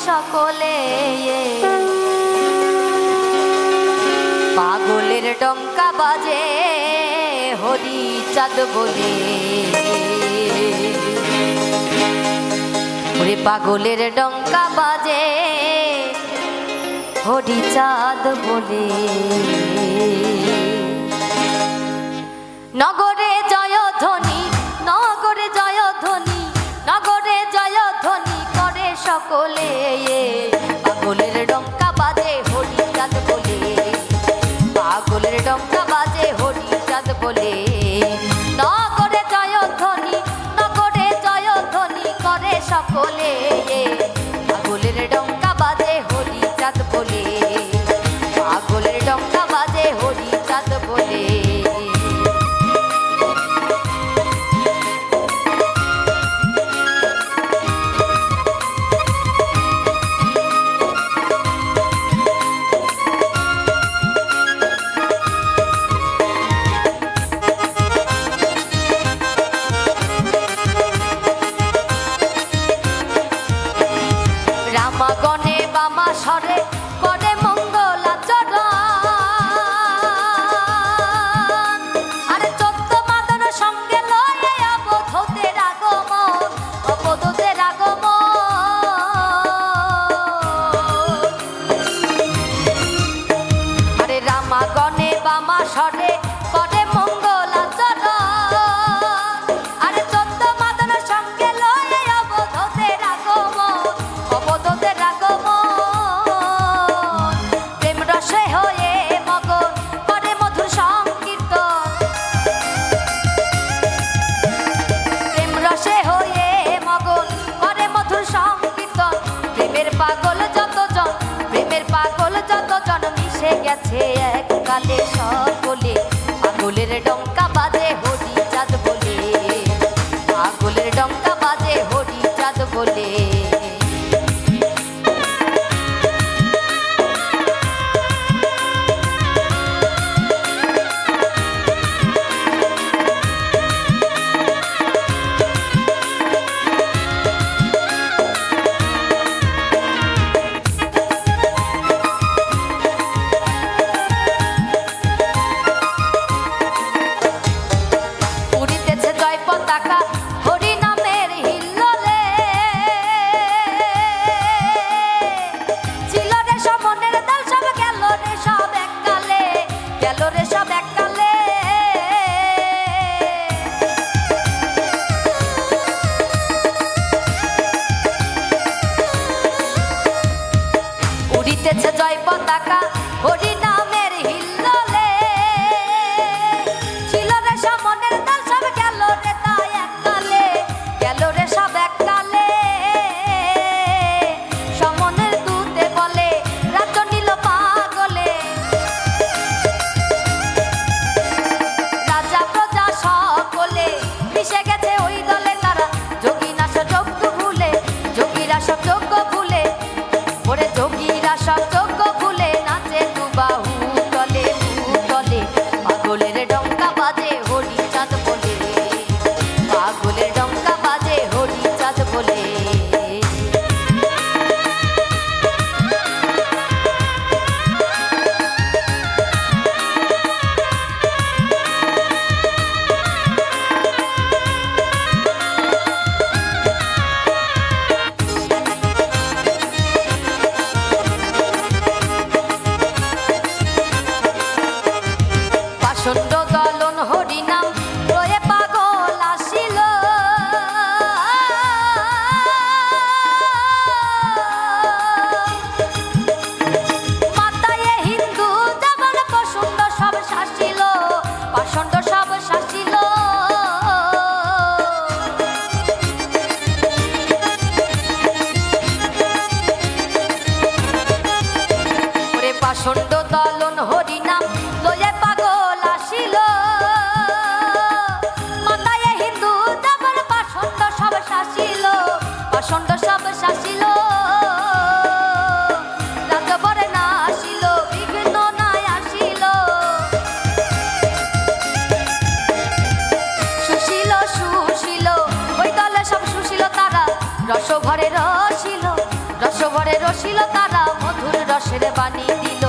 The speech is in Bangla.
সকলে পাগলের ডঙ্কা বাজে হরি চাঁদ বলে ওরে পাগলের ডঙ্কা বাজে হরি চাঁদ বলে নগরে জয় ধ্বনি নগরে জয় ধ্বনি নগরে জয় ধ্বনি করে সকলে পাগলের ডঙ্কা বাজে হরি চাঁদ বলে পাগলের ডঙ্কা বাজে হরি চাঁদ বলে নগরে জয় ধ্বনি নগরে জয় ধ্বনি করে সকলে পাগলের ডঙ্কা বাজে হরি চাঁদ বলে পাগলের ডঙ্কা বাজে হরি চাঁদ বলে গণে বামা সরে করে মঙ্গলাচরণ আরে 14 মাদন সঙ্গে লয়ে অবধূতের আগমন অবধূতের আগমন আরে রামা গণে বামা সরে করে মঙ্গলাচরণ আরে 14 মাদন সঙ্গে লয়ে অবধূতের আগমন অবধূতের গেছে এককালে সকলে পাগলের ডঙ্কা বাজে হরি চাঁদ বলে পাগলের ডঙ্কা বাজে হরি চাঁদ বলে উড়িতেছে জয় পতাকা হরি নামের হিল্লোলে ছিল রে সমনের দল সব গেল রে তাই এককালে গেল রে সব এককালে সমনের দূতে বলে রাজ্য নিল পাগলে রাজা প্রজা সকলে মিশে গেছে ওই দলে তারা যোগীরা সব যোগ্য ভুলে যোগীরা সব যোগ্য ভুলে ওরে যোগীরা সব যোগ্য ভুলে নাচে দুবাহু তলে পাগলের ডঙ্কা বাজে হরি চাঁদ বলে পাগলের ডঙ্কা বাজে হরি চাঁদ বলে পাষণ্ড দলন হরিনাম লয়ে পাগল আসিল মাতায়ে হিন্দু যেমন পাষণ্ড সব শাসিল পাষণ্ড সব শাসিল ওরে পাষণ্ড দলন হরিনাম লয়ে পাগল আসিল বসিল তারা মধুর রসের বাণী দিল